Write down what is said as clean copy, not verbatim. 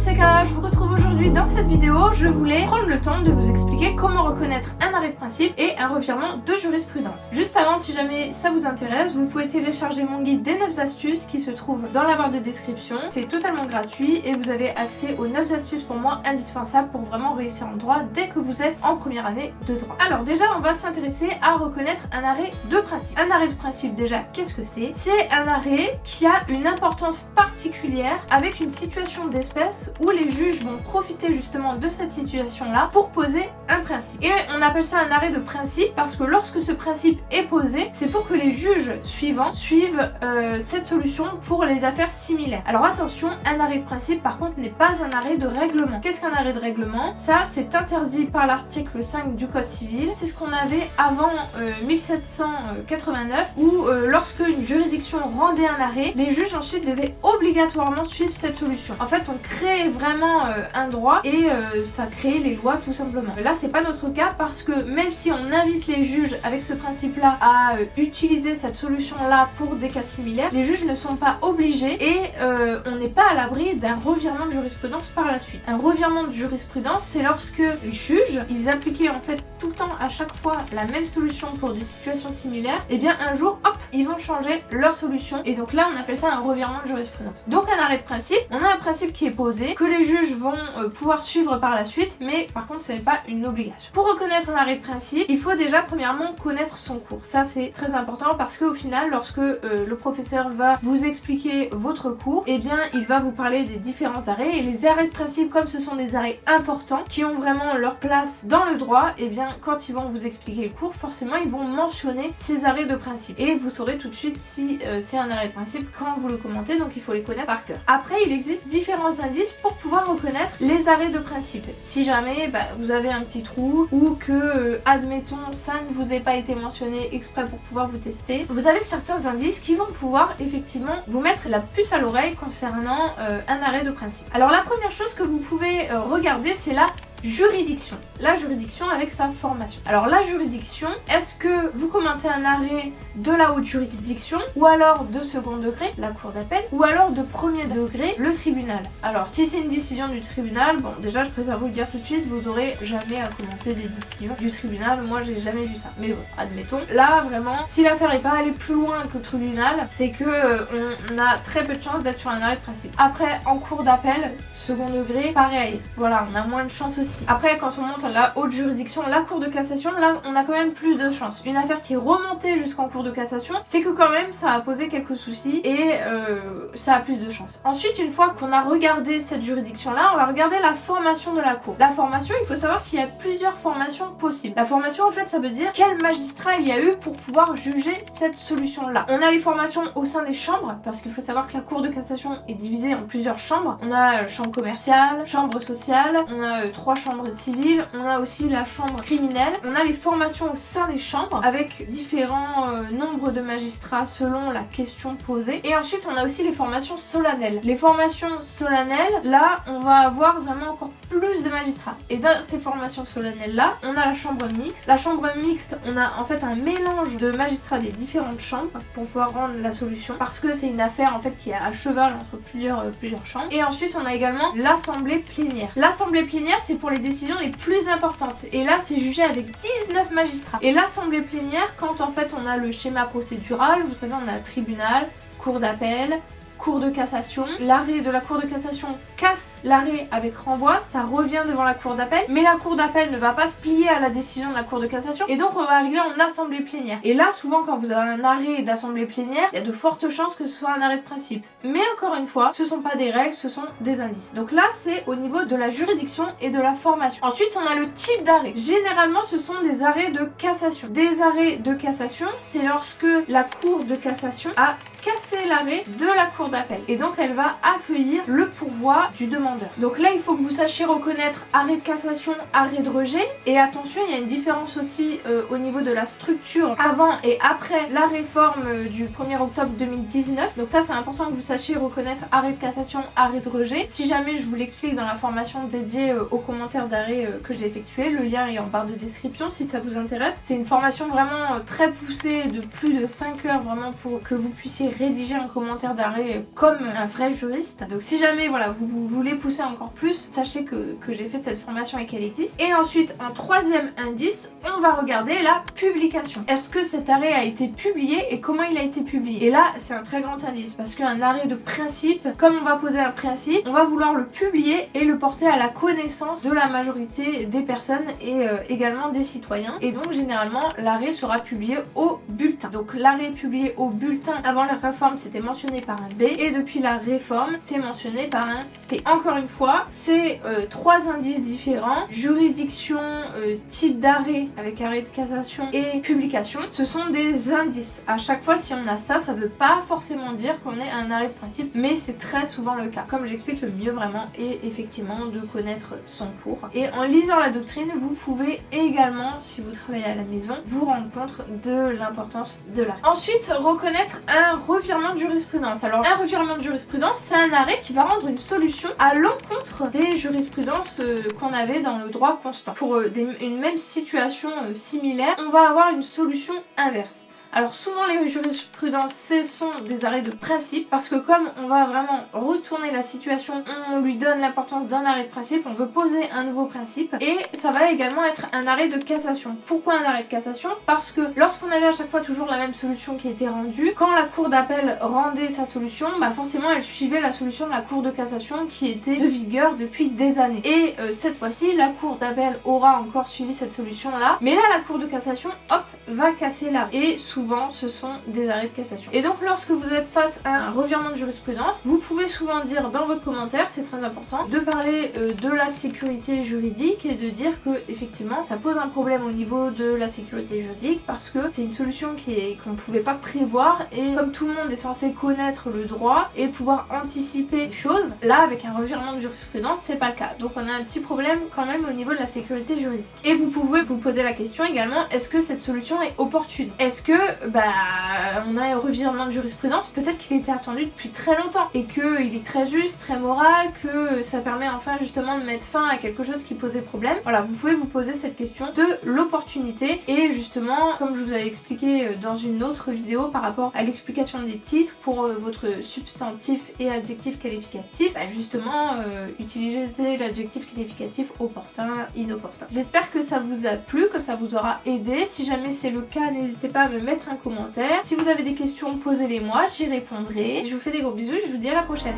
c'est Kara, je vous retrouve aujourd'hui dans cette vidéo. Je voulais prendre le temps de vous expliquer comment reconnaître un arrêt de principe et un revirement de jurisprudence. Juste avant, si jamais ça vous intéresse, vous pouvez télécharger mon guide des 9 astuces qui se trouve dans la barre de description. C'est totalement gratuit et vous avez accès aux 9 astuces pour moi indispensables pour vraiment réussir en droit dès que vous êtes en première année de droit. Alors déjà, on va s'intéresser à reconnaître un arrêt de principe. Un arrêt de principe, déjà, qu'est-ce que c'est? C'est un arrêt qui a une importance particulière avec une situation d'espèce où les juges vont profiter justement de cette situation-là pour poser un principe. Et on appelle ça un arrêt de principe parce que lorsque ce principe est posé, c'est pour que les juges suivants suivent cette solution pour les affaires similaires. Alors attention, un arrêt de principe par contre n'est pas un arrêt de règlement. Qu'est-ce qu'un arrêt de règlement? Ça, c'est interdit par l'article 5 du Code civil. C'est ce qu'on avait avant 1789 où lorsque une juridiction rendait un arrêt, les juges ensuite devaient obligatoirement suivre cette solution. En fait, on crée vraiment un droit et ça crée les lois tout simplement. Là, c'est pas notre cas parce que même si on invite les juges avec ce principe-là à utiliser cette solution-là pour des cas similaires, les juges ne sont pas obligés et on n'est pas à l'abri d'un revirement de jurisprudence par la suite. Un revirement de jurisprudence, c'est lorsque les juges, ils appliquaient en fait tout le temps à chaque fois la même solution pour des situations similaires, et bien un jour, hop, ils vont changer leur solution et donc là, on appelle ça un revirement de jurisprudence. Donc un arrêt de principe, on a un principe qui est posé, que les juges vont pouvoir suivre par la suite, mais par contre, ce n'est pas une obligation. Pour reconnaître un arrêt de principe, il faut déjà premièrement connaître son cours. Ça, c'est très important parce qu'au final, lorsque le professeur va vous expliquer votre cours, eh bien, il va vous parler des différents arrêts et les arrêts de principe, comme ce sont des arrêts importants qui ont vraiment leur place dans le droit, eh bien, quand ils vont vous expliquer le cours, forcément, ils vont mentionner ces arrêts de principe et vous saurez tout de suite si c'est un arrêt de principe quand vous le commentez, donc il faut les connaître par cœur. Après, il existe différents indices pour pouvoir reconnaître les arrêts de principe. Si jamais vous avez un petit trou ou que, admettons, ça ne vous ait pas été mentionné exprès pour pouvoir vous tester, vous avez certains indices qui vont pouvoir effectivement vous mettre la puce à l'oreille concernant un arrêt de principe. Alors la première chose que vous pouvez regarder, c'est la juridiction. La juridiction avec sa formation. Alors la juridiction, est-ce que vous commentez un arrêt de la haute juridiction ou alors de second degré, la cour d'appel, ou alors de premier degré, le tribunal? Alors si c'est une décision du tribunal, bon déjà je préfère vous le dire tout de suite, vous aurez jamais à commenter des décisions du tribunal, moi j'ai jamais vu ça. Mais bon, admettons. Là vraiment, si l'affaire est pas allée plus loin que le tribunal, c'est que on a très peu de chances d'être sur un arrêt de principe. Après, en cour d'appel, second degré, pareil. Voilà, on a moins de chances aussi. Après, quand on monte à la haute juridiction, la cour de cassation, là, on a quand même plus de chances. Une affaire qui est remontée jusqu'en cour de cassation, c'est que quand même, ça a posé quelques soucis et ça a plus de chances. Ensuite, une fois qu'on a regardé cette juridiction-là, on va regarder la formation de la cour. La formation, il faut savoir qu'il y a plusieurs formations possibles. La formation, en fait, ça veut dire quel magistrat il y a eu pour pouvoir juger cette solution-là. On a les formations au sein des chambres, parce qu'il faut savoir que la cour de cassation est divisée en plusieurs chambres. On a chambre commerciale, chambre sociale, on a 3 chambres civiles, on a aussi la chambre criminelle, on a les formations au sein des chambres avec différents nombres de magistrats selon la question posée, et ensuite on a aussi les formations solennelles. Les formations solennelles, là on va avoir vraiment encore plus de magistrats, et dans ces formations solennelles là on a la chambre mixte. La chambre mixte, on a en fait un mélange de magistrats des différentes chambres pour pouvoir rendre la solution, parce que c'est une affaire en fait qui est à cheval entre plusieurs chambres. Et ensuite on a également l'assemblée plénière. L'assemblée plénière, c'est pour les décisions les plus importantes. Et là, c'est jugé avec 19 magistrats. Et l'assemblée plénière, quand en fait on a le schéma procédural, vous savez, on a tribunal, cour d'appel, cour de cassation. L'arrêt de la cour de cassation casse l'arrêt avec renvoi, ça revient devant la cour d'appel, mais la cour d'appel ne va pas se plier à la décision de la cour de cassation, et donc on va arriver en assemblée plénière. Et là, souvent, quand vous avez un arrêt d'assemblée plénière, il y a de fortes chances que ce soit un arrêt de principe. Mais encore une fois, ce sont pas des règles, ce sont des indices. Donc là, c'est au niveau de la juridiction et de la formation. Ensuite, on a le type d'arrêt. Généralement, ce sont des arrêts de cassation. Des arrêts de cassation, c'est lorsque la cour de cassation a cassé l'arrêt de la cour d'appel, et donc elle va accueillir le pourvoi du demandeur. Donc là, il faut que vous sachiez reconnaître arrêt de cassation, arrêt de rejet, et attention, il y a une différence aussi au niveau de la structure avant et après la réforme du 1er octobre 2019. Donc ça, c'est important que vous sachiez reconnaître arrêt de cassation, arrêt de rejet. Si jamais je vous l'explique dans la formation dédiée aux commentaires d'arrêt que j'ai effectué, le lien est en barre de description si ça vous intéresse. C'est une formation vraiment très poussée de plus de 5 heures vraiment pour que vous puissiez rédiger un commentaire d'arrêt comme un vrai juriste. Donc si jamais voilà, vous vous voulez pousser encore plus, sachez que j'ai fait cette formation et qu'elle existe. Et ensuite, en troisième indice, on va regarder la publication. Est-ce que cet arrêt a été publié et comment il a été publié? Et là, c'est un très grand indice parce qu'un arrêt de principe, comme on va poser un principe, on va vouloir le publier et le porter à la connaissance de la majorité des personnes et également des citoyens. Et donc, généralement, l'arrêt sera publié au bulletin. Donc, l'arrêt publié au bulletin avant la réforme, c'était mentionné par un B et depuis la réforme, c'est mentionné par un P. Encore une fois, c'est trois indices différents: juridiction, type d'arrêt avec arrêt de cassation et publication. Ce sont des indices. À chaque fois, si on a ça, ça veut pas forcément dire qu'on est un arrêt de principe, mais c'est très souvent le cas. Comme j'explique, le mieux vraiment est effectivement de connaître son cours. Et en lisant la doctrine, vous pouvez également, si vous travaillez à la maison, vous rendre compte de l'importance de l'arrêt. Ensuite, reconnaître un revirement de jurisprudence. Alors, un revirement de jurisprudence, c'est un arrêt qui va rendre une solution à l'encontre des jurisprudences qu'on avait dans le droit constant. Pour une même situation similaire, on va avoir une solution inverse. Alors souvent les jurisprudences, ce sont des arrêts de principe parce que comme on va vraiment retourner la situation, on lui donne l'importance d'un arrêt de principe, on veut poser un nouveau principe et ça va également être un arrêt de cassation. Pourquoi un arrêt de cassation? Parce que lorsqu'on avait à chaque fois toujours la même solution qui était rendue, quand la cour d'appel rendait sa solution, bah forcément elle suivait la solution de la cour de cassation qui était de vigueur depuis des années. Et cette fois-ci, la cour d'appel aura encore suivi cette solution-là, mais là la cour de cassation, hop, va casser l'arrêt. Et souvent, ce sont des arrêts de cassation. Et donc, lorsque vous êtes face à un revirement de jurisprudence, vous pouvez souvent dire dans votre commentaire, c'est très important, de parler de la sécurité juridique et de dire que effectivement, ça pose un problème au niveau de la sécurité juridique parce que c'est une solution qu'on ne pouvait pas prévoir et comme tout le monde est censé connaître le droit et pouvoir anticiper les choses, là, avec un revirement de jurisprudence, c'est pas le cas. Donc, on a un petit problème quand même au niveau de la sécurité juridique. Et vous pouvez vous poser la question également, est-ce que cette solution est opportune? Est-ce que on a un revirement de jurisprudence, peut-être qu'il était attendu depuis très longtemps et qu'il est très juste, très moral, que ça permet enfin justement de mettre fin à quelque chose qui posait problème. Voilà, vous pouvez vous poser cette question de l'opportunité et justement, comme je vous avais expliqué dans une autre vidéo par rapport à l'explication des titres pour votre substantif et adjectif qualificatif, justement utilisez l'adjectif qualificatif opportun, inopportun. J'espère que ça vous a plu, que ça vous aura aidé. Si jamais c'est le cas, n'hésitez pas à me mettre un commentaire. Si vous avez des questions, posez-les moi, j'y répondrai. Je vous fais des gros bisous et je vous dis à la prochaine.